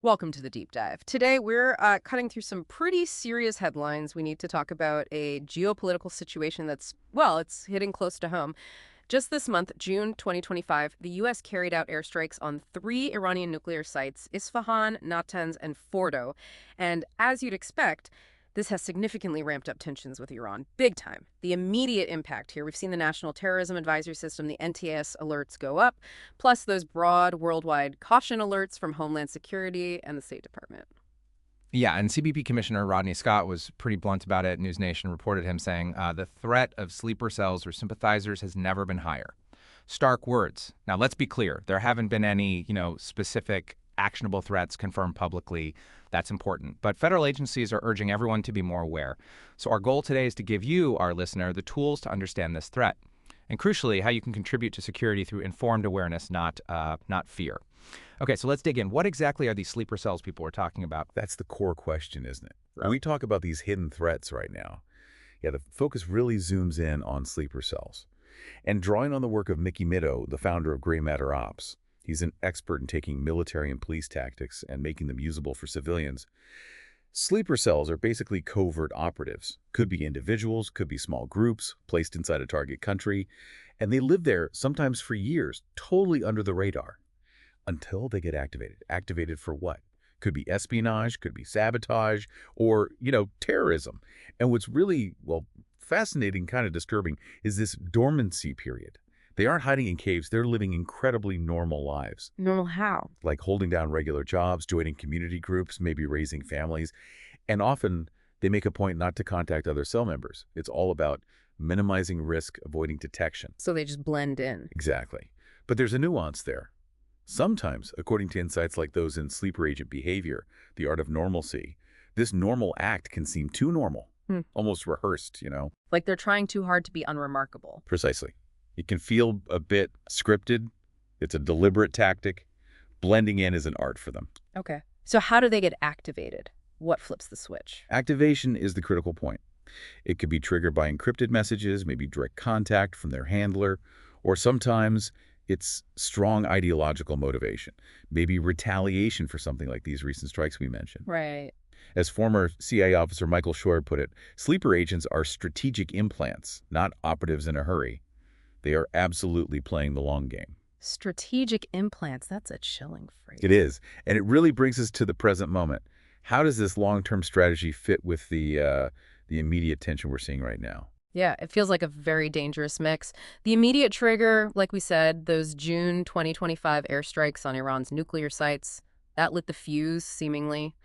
Welcome to the deep dive. Today, we're cutting through some pretty serious headlines. We need to talk about a geopolitical situation that's, well, it's hitting close to home. Just this month, June 2025, the U.S. carried out airstrikes on three Iranian nuclear sites, Isfahan, Natanz, and Fordo. And as you'd expect, this has significantly ramped up tensions with Iran, big time. The immediate impact here, we've seen the National Terrorism Advisory System, the NTS alerts go up, plus those broad worldwide caution alerts from Homeland Security and the State Department. Yeah, and CBP Commissioner Rodney Scott was pretty blunt about it. News Nation reported him saying, the threat of sleeper cells or sympathizers has never been higher. Stark words. Now, let's be clear. There haven't been any, specific actionable threats confirmed publicly. That's important. But federal agencies are urging everyone to be more aware. So our goal today is to give you, our listener, the tools to understand this threat. And crucially, how you can contribute to security through informed awareness, not fear. Okay, so let's dig in. What exactly are these sleeper cells people are talking about? That's the core question, isn't it? When we talk about these hidden threats right now, the focus really zooms in on sleeper cells. And drawing on the work of Mickey Middaugh, the founder of Gray Matter Ops, he's an expert in taking military and police tactics and making them usable for civilians. Sleeper cells are basically covert operatives. Could be individuals, could be small groups, placed inside a target country, and they live there sometimes for years, totally under the radar. Until they get activated. Activated for what? Could be espionage, could be sabotage, or, terrorism. And what's really, fascinating, kind of disturbing, is this dormancy period. They aren't hiding in caves. They're living incredibly normal lives. Normal how? Like holding down regular jobs, joining community groups, maybe raising families. And often, they make a point not to contact other cell members. It's all about minimizing risk, avoiding detection. So they just blend in. Exactly. But there's a nuance there. Sometimes, according to insights like those in Sleeper Agent Behavior, The Art of Normalcy, this normal act can seem too normal, almost rehearsed, Like they're trying too hard to be unremarkable. Precisely. It can feel a bit scripted. It's a deliberate tactic. Blending in is an art for them. Okay. So how do they get activated? What flips the switch? Activation is the critical point. It could be triggered by encrypted messages, maybe direct contact from their handler, or sometimes it's strong ideological motivation, maybe retaliation for something like these recent strikes we mentioned. Right. As former CIA officer Michael Schor put it, sleeper agents are strategic implants, not operatives in a hurry. They are absolutely playing the long game. Strategic implants, that's a chilling phrase. It is, and it really brings us to the present moment. How does this long-term strategy fit with the immediate tension we're seeing right now? Yeah, it feels like a very dangerous mix. The immediate trigger, like we said, those June 2025 airstrikes on Iran's nuclear sites, that lit the fuse, seemingly.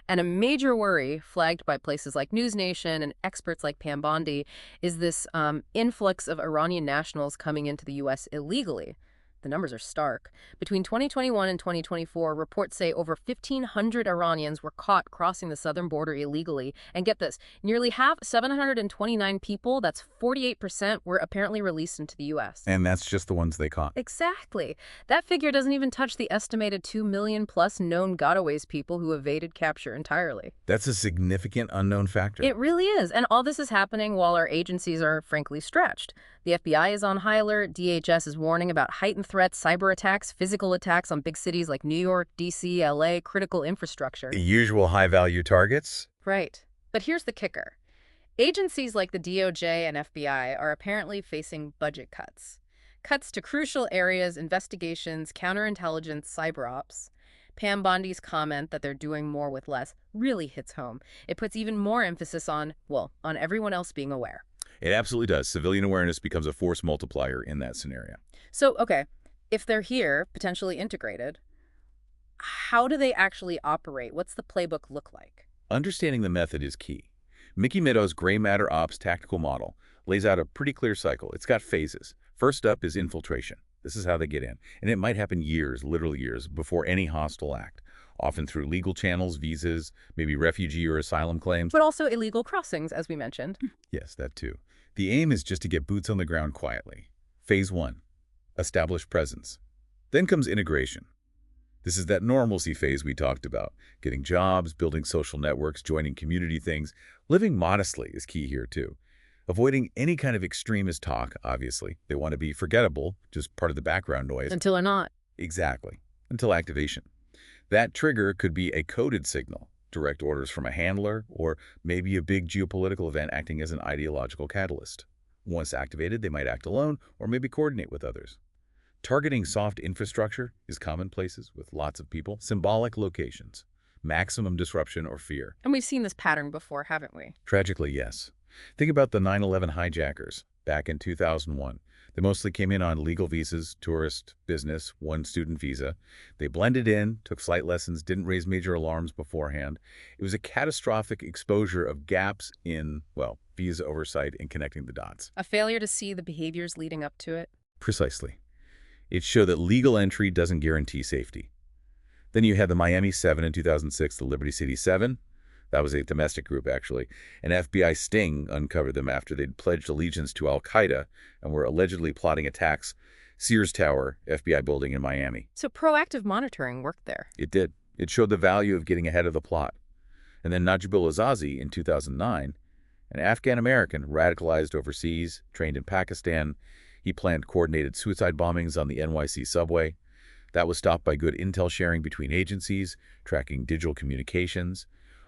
And a major worry, flagged by places like News Nation and experts like Pam Bondi, is this influx of Iranian nationals coming into the U.S. illegally. The numbers are stark. Between 2021 and 2024, reports say over 1,500 Iranians were caught crossing the southern border illegally. And get this, nearly half, 729 people, that's 48%, were apparently released into the U.S. And that's just the ones they caught. Exactly. That figure doesn't even touch the estimated 2 million plus known gotaways people who evaded capture entirely. That's a significant unknown factor. It really is. And all this is happening while our agencies are frankly stretched. The FBI is on high alert. DHS is warning about heightened threats, cyber attacks, physical attacks on big cities like New York, D.C., L.A., critical infrastructure. The usual high-value targets? Right. But here's the kicker. Agencies like the DOJ and FBI are apparently facing budget cuts. Cuts to crucial areas, investigations, counterintelligence, cyber ops. Pam Bondi's comment that they're doing more with less really hits home. It puts even more emphasis on everyone else being aware. It absolutely does. Civilian awareness becomes a force multiplier in that scenario. So, okay, if they're here, potentially integrated, how do they actually operate? What's the playbook look like? Understanding the method is key. Mickey Middaugh's Gray Matter Ops tactical model lays out a pretty clear cycle. It's got phases. First up is infiltration. This is how they get in. And it might happen years, literal years, before any hostile act. Often through legal channels, visas, maybe refugee or asylum claims. But also illegal crossings, as we mentioned. Yes, that too. The aim is just to get boots on the ground quietly. Phase 1. Establish presence. Then comes integration. This is that normalcy phase we talked about. Getting jobs, building social networks, joining community things. Living modestly is key here too. Avoiding any kind of extremist talk, obviously. They want to be forgettable, just part of the background noise. Until they're not. Exactly. Until activation. That trigger could be a coded signal, direct orders from a handler, or maybe a big geopolitical event acting as an ideological catalyst. Once activated, they might act alone or maybe coordinate with others. Targeting soft infrastructure is common places with lots of people, symbolic locations, maximum disruption or fear. And we've seen this pattern before, haven't we? Tragically, yes. Think about the 9/11 hijackers back in 2001. They mostly came in on legal visas, tourist, business, one student visa. They blended in, took flight lessons, didn't raise major alarms beforehand. It was a catastrophic exposure of gaps in, well, visa oversight and connecting the dots. A failure to see the behaviors leading up to it. Precisely. It showed that legal entry doesn't guarantee safety. Then you had the Miami 7 in 2006, the Liberty City 7. That was a domestic group, actually. An FBI sting uncovered them after they'd pledged allegiance to al-Qaeda and were allegedly plotting attacks. Sears Tower, FBI building in Miami. So proactive monitoring worked there. It did. It showed the value of getting ahead of the plot. And then Najibullah Azazi in 2009, an Afghan-American radicalized overseas, trained in Pakistan. He planned coordinated suicide bombings on the NYC subway. That was stopped by good intel sharing between agencies, tracking digital communications.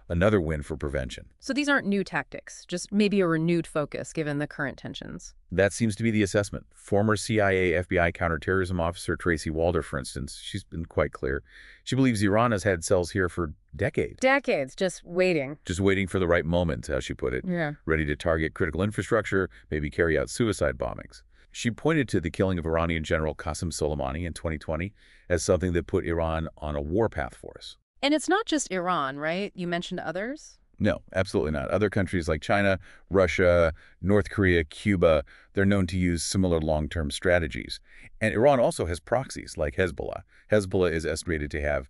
Another win for prevention. So these aren't new tactics, just maybe a renewed focus given the current tensions. That seems to be the assessment. Former CIA FBI counterterrorism officer Tracy Walder, for instance, she's been quite clear. She believes Iran has had cells here for decades. Decades, just waiting. Just waiting for the right moment, as she put it. Yeah. Ready to target critical infrastructure, maybe carry out suicide bombings. She pointed to the killing of Iranian General Qasem Soleimani in 2020 as something that put Iran on a warpath for us. And it's not just Iran, right? You mentioned others? No, absolutely not. Other countries like China, Russia, North Korea, Cuba, they're known to use similar long-term strategies. And Iran also has proxies like Hezbollah. Hezbollah is estimated to have,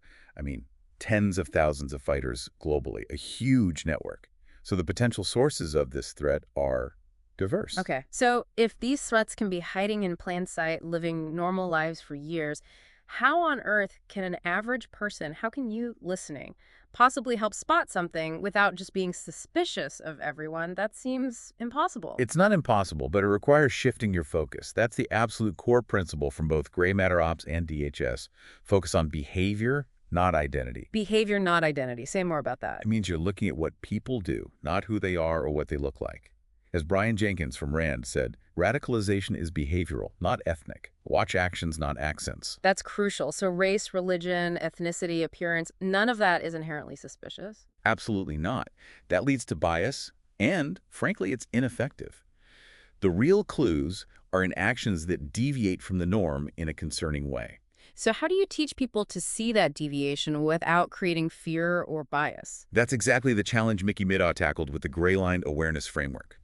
tens of thousands of fighters globally, a huge network. So the potential sources of this threat are diverse. Okay. So if these threats can be hiding in plain sight, living normal lives for years, how on earth can an average person, how can you listening, possibly help spot something without just being suspicious of everyone? That seems impossible. It's not impossible, but it requires shifting your focus. That's the absolute core principle from both gray matter ops and DHS. Focus on behavior, not identity. Behavior, not identity. Say more about that. It means you're looking at what people do, not who they are or what they look like. As Brian Jenkins from RAND said, radicalization is behavioral, not ethnic. Watch actions, not accents. That's crucial. So race, religion, ethnicity, appearance, none of that is inherently suspicious? Absolutely not. That leads to bias, and frankly, it's ineffective. The real clues are in actions that deviate from the norm in a concerning way. So how do you teach people to see that deviation without creating fear or bias? That's exactly the challenge Mickey Middaugh tackled with the Gray Line Awareness Framework.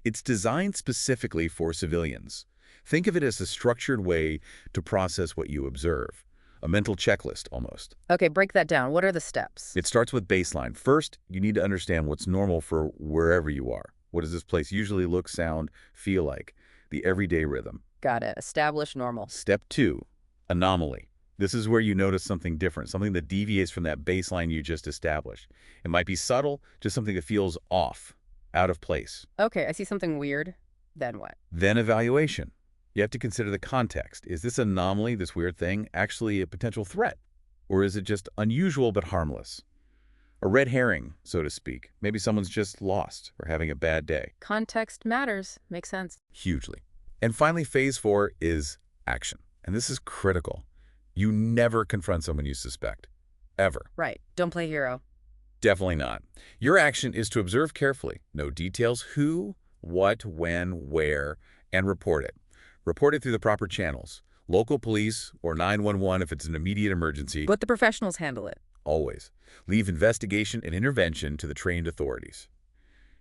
It's designed specifically for civilians. Think of it as a structured way to process what you observe. A mental checklist, almost. Okay, break that down. What are the steps? It starts with baseline. First, you need to understand what's normal for wherever you are. What does this place usually look, sound, feel like? The everyday rhythm. Got it. Establish normal. Step 2, anomaly. This is where you notice something different, something that deviates from that baseline you just established. It might be subtle, just something that feels off, out of place. Okay, I see something weird. Then what? Then evaluation. You have to consider the context. Is this anomaly, this weird thing, actually a potential threat? Or is it just unusual but harmless? A red herring, so to speak. Maybe someone's just lost or having a bad day. Context matters. Makes sense. Hugely. And finally, phase 4 is action. And this is critical. You never confront someone you suspect. Ever. Right. Don't play hero. Definitely not. Your action is to observe carefully. Know details, who, what, when, where, and report it. Report it through the proper channels. Local police or 911 if it's an immediate emergency. Let the professionals handle it. Always. Leave investigation and intervention to the trained authorities.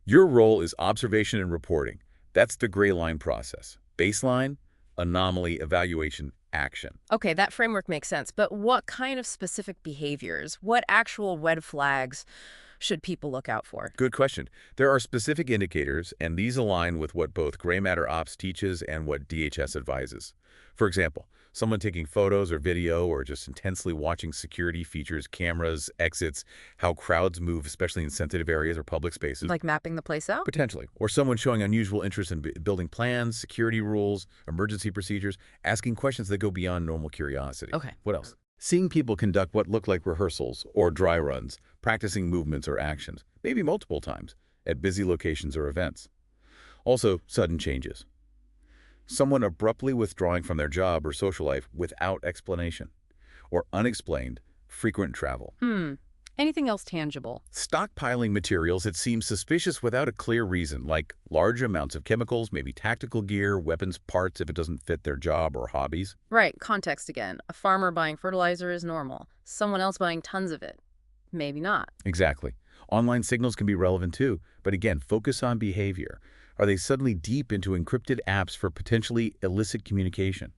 Your role is observation and reporting. That's the gray line process. Baseline, anomaly, evaluation, action. Okay, that framework makes sense. But what kind of specific behaviors, what actual red flags should people look out for? Good question. There are specific indicators, and these align with what both Gray Matter Ops teaches and what DHS advises. For example, someone taking photos or video or just intensely watching security features, cameras, exits, how crowds move, especially in sensitive areas or public spaces. Like mapping the place out? Potentially. Or someone showing unusual interest in building plans, security rules, emergency procedures, asking questions that go beyond normal curiosity. Okay. What else? Seeing people conduct what look like rehearsals or dry runs, practicing movements or actions, maybe multiple times, at busy locations or events. Also, sudden changes. Someone abruptly withdrawing from their job or social life without explanation. Or unexplained, frequent travel. Anything else tangible? Stockpiling materials that seem suspicious without a clear reason, like large amounts of chemicals, maybe tactical gear, weapons, parts if it doesn't fit their job or hobbies. Right, context again. A farmer buying fertilizer is normal. Someone else buying tons of it. Maybe not. Exactly. Online signals can be relevant too, but again, focus on behavior. Are they suddenly deep into encrypted apps for potentially illicit communication?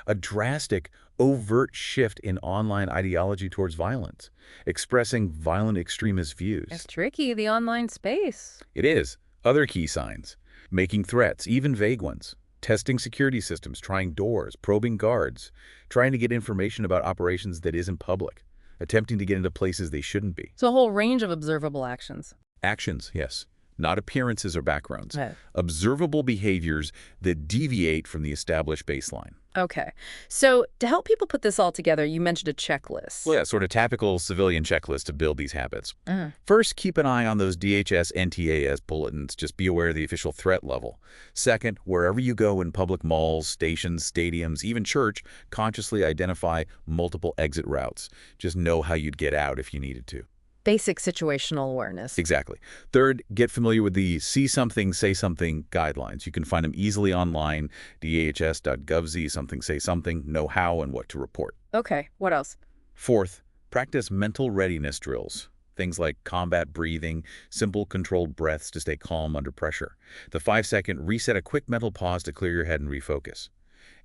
A drastic, overt shift in online ideology towards violence, expressing violent extremist views. It's tricky, the online space. It is. Other key signs. Making threats, even vague ones. Testing security systems, trying doors, probing guards, trying to get information about operations that isn't public, attempting to get into places they shouldn't be. So a whole range of observable actions. Actions, yes. Not appearances or backgrounds. Right. Observable behaviors that deviate from the established baseline. Okay. So to help people put this all together, you mentioned a checklist. Well, yeah, sort of typical civilian checklist to build these habits. Uh, First, keep an eye on those DHS NTAS bulletins. Just be aware of the official threat level. Second, wherever you go in public malls, stations, stadiums, even church, consciously identify multiple exit routes. Just know how you'd get out if you needed to. Basic situational awareness. Exactly. Third, get familiar with the See Something, Say Something guidelines. You can find them easily online, dhs.gov, something, say something, know how and what to report. Okay, what else? Fourth, practice mental readiness drills. Things like combat breathing, simple controlled breaths to stay calm under pressure. The 5-second reset, a quick mental pause to clear your head and refocus.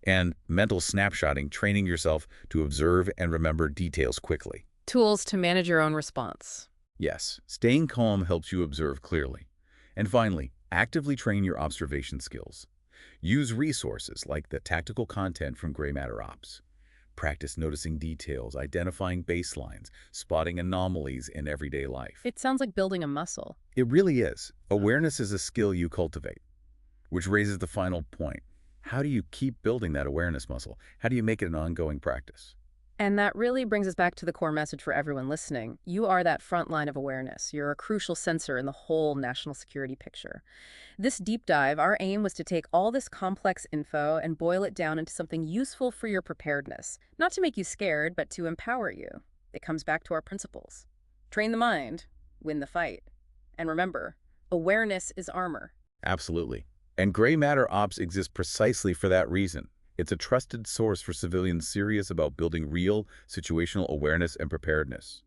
And mental snapshotting, training yourself to observe and remember details quickly. Tools to manage your own response. Yes, staying calm helps you observe clearly. And finally, actively train your observation skills. Use resources like the tactical content from Gray Matter Ops. Practice noticing details, identifying baselines, spotting anomalies in everyday life. It sounds like building a muscle. It really is. Awareness is a skill you cultivate, which raises the final point. How do you keep building that awareness muscle? How do you make it an ongoing practice? And that really brings us back to the core message for everyone listening. You are that front line of awareness. You're a crucial sensor in the whole national security picture. This deep dive, our aim was to take all this complex info and boil it down into something useful for your preparedness. Not to make you scared, but to empower you. It comes back to our principles. Train the mind, win the fight. And remember, awareness is armor. Absolutely. And Gray Matter Ops exists precisely for that reason. It's a trusted source for civilians serious about building real situational awareness and preparedness.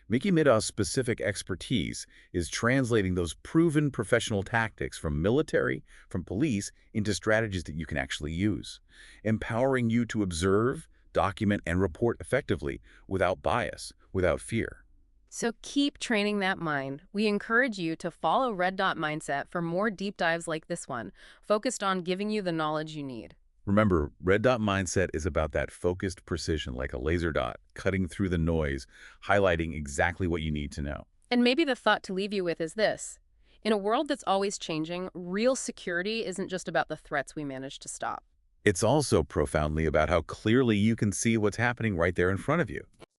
Mickey Middaugh's specific expertise is translating those proven professional tactics from military, from police, into strategies that you can actually use, empowering you to observe, document, and report effectively without bias, without fear. So keep training that mind. We encourage you to follow Red Dot Mindset for more deep dives like this one, focused on giving you the knowledge you need. Remember, Red Dot Mindset is about that focused precision like a laser dot, cutting through the noise, highlighting exactly what you need to know. And maybe the thought to leave you with is this. In a world that's always changing, real security isn't just about the threats we manage to stop. It's also profoundly about how clearly you can see what's happening right there in front of you.